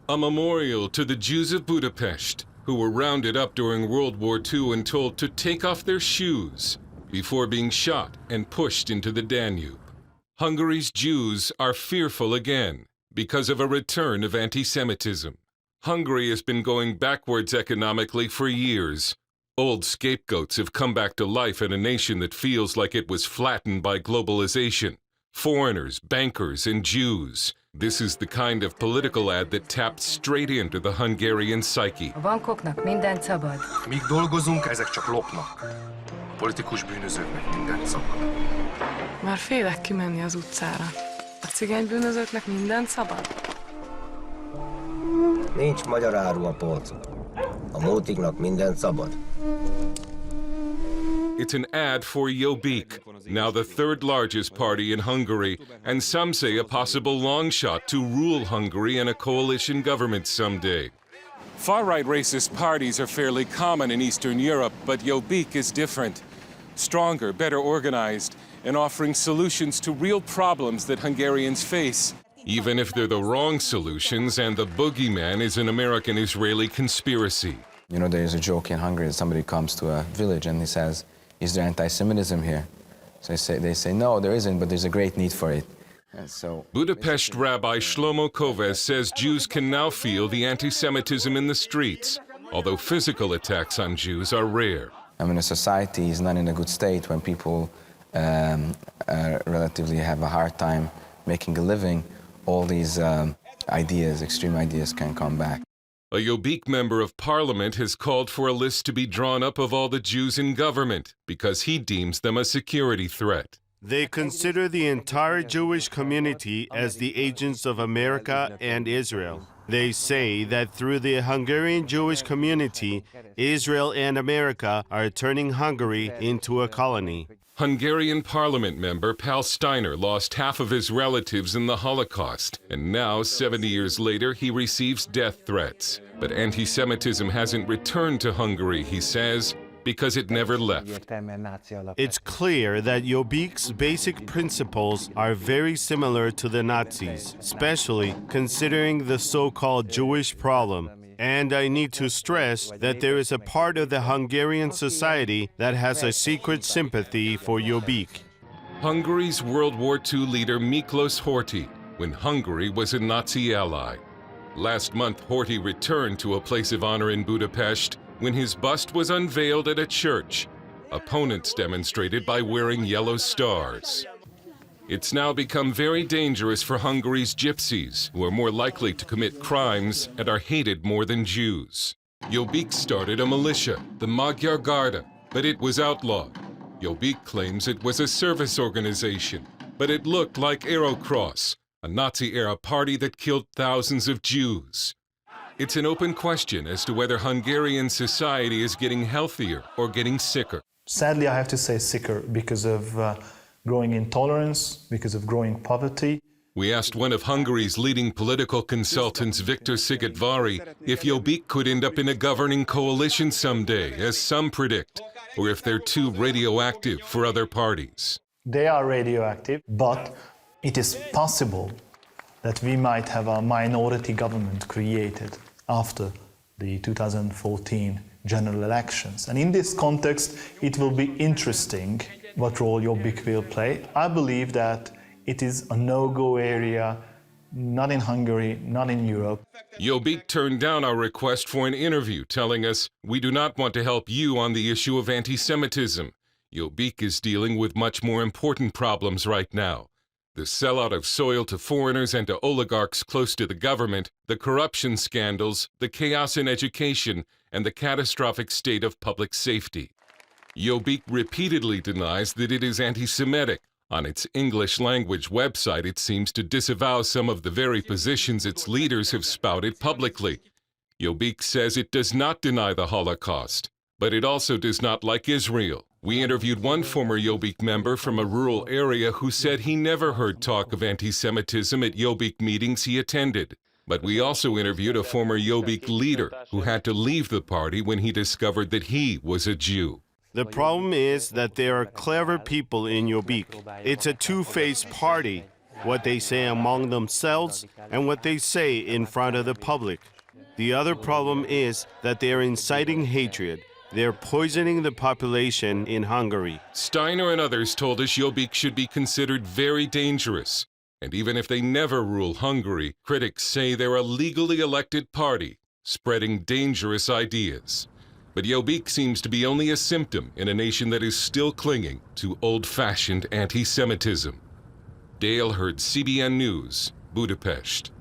A memorial to the Jews of Budapest, who were rounded up during World War II and told to take off their shoes before being shot and pushed into the Danube. Hungary's Jews are fearful again because of a return of anti-Semitism. Hungary has been going backwards economically for years. Old scapegoats have come back to life in a nation that feels like it was flattened by globalization. Foreigners, bankers, and Jews. This is the kind of political ad that tapped straight into the Hungarian psyche. A bankoknak mindent szabad. Míg dolgozunk, ezek csak lopnak. A politikus bűnözőknek mindent szabad. Már félek kimenni az utcára. A cigány bűnözőknek mindent szabad? Nincs magyar áru a polcon. A multiknak mindent szabad. It's an ad for Jobbik, now the third largest party in Hungary, and some say a possible long shot to rule Hungary in a coalition government someday. Far-right racist parties are fairly common in Eastern Europe, but Jobbik is different. Stronger, better organized, and offering solutions to real problems that Hungarians face. Even if they're the wrong solutions and the boogeyman is an American-Israeli conspiracy. You know, there's a joke in Hungary that somebody comes to a village and he says, "Is there anti-Semitism here?" So they say, "No, there isn't, but there's a great need for it." And so Budapest Rabbi Shlomo Koves says Jews can now feel the anti-Semitism in the streets, although physical attacks on Jews are rare. I mean, a society is not in a good state when people relatively have a hard time making a living. All these ideas, extreme ideas, can come back. A Jobbik member of parliament has called for a list to be drawn up of all the Jews in government because he deems them a security threat. They consider the entire Jewish community as the agents of America and Israel. They say that through the Hungarian Jewish community, Israel and America are turning Hungary into a colony. Hungarian parliament member Pál Steiner lost half of his relatives in the Holocaust, and now, 70 years later, he receives death threats. But anti-Semitism hasn't returned to Hungary, he says, because it never left. It's clear that Jobbik's basic principles are very similar to the Nazis, especially considering the so-called Jewish problem. And I need to stress that there is a part of the Hungarian society that has a secret sympathy for Jobbik. Hungary's World War II leader Miklos Horthy, when Hungary was a Nazi ally. Last month, Horthy returned to a place of honor in Budapest when his bust was unveiled at a church. Opponents demonstrated by wearing yellow stars. It's now become very dangerous for Hungary's gypsies, who are more likely to commit crimes and are hated more than Jews. Jobbik started a militia, the Magyar Garda, but it was outlawed. Jobbik claims it was a service organization, but it looked like Aerocross, a Nazi-era party that killed thousands of Jews. It's an open question as to whether Hungarian society is getting healthier or getting sicker. Sadly, I have to say sicker because of growing intolerance, because of growing poverty. We asked one of Hungary's leading political consultants, Viktor Szigetvári, if Jobbik could end up in a governing coalition someday, as some predict, or if they're too radioactive for other parties. They are radioactive, but it is possible that we might have a minority government created after the 2014 general elections. And in this context, it will be interesting what role Jobbik will play. I believe that it is a no-go area, not in Hungary, not in Europe. Jobbik turned down our request for an interview, telling us, "We do not want to help you on the issue of anti-Semitism. Jobbik is dealing with much more important problems right now. The sellout of soil to foreigners and to oligarchs close to the government, the corruption scandals, the chaos in education, and the catastrophic state of public safety." Jobbik repeatedly denies that it is anti-Semitic. On its English-language website, it seems to disavow some of the very positions its leaders have spouted publicly. Jobbik says it does not deny the Holocaust, but it also does not like Israel. We interviewed one former Jobbik member from a rural area who said he never heard talk of anti-Semitism at Jobbik meetings he attended. But we also interviewed a former Jobbik leader who had to leave the party when he discovered that he was a Jew. The problem is that there are clever people in Jobbik. It's a two-faced party. what they say among themselves and what they say in front of the public. The other problem is that they are inciting hatred. They're poisoning the population in Hungary. Steiner and others told us Jobbik should be considered very dangerous. And even if they never rule Hungary, critics say they're a legally elected party, spreading dangerous ideas. But Jobbik seems to be only a symptom in a nation that is still clinging to old-fashioned anti-Semitism. Dale Hurd, CBN News, Budapest.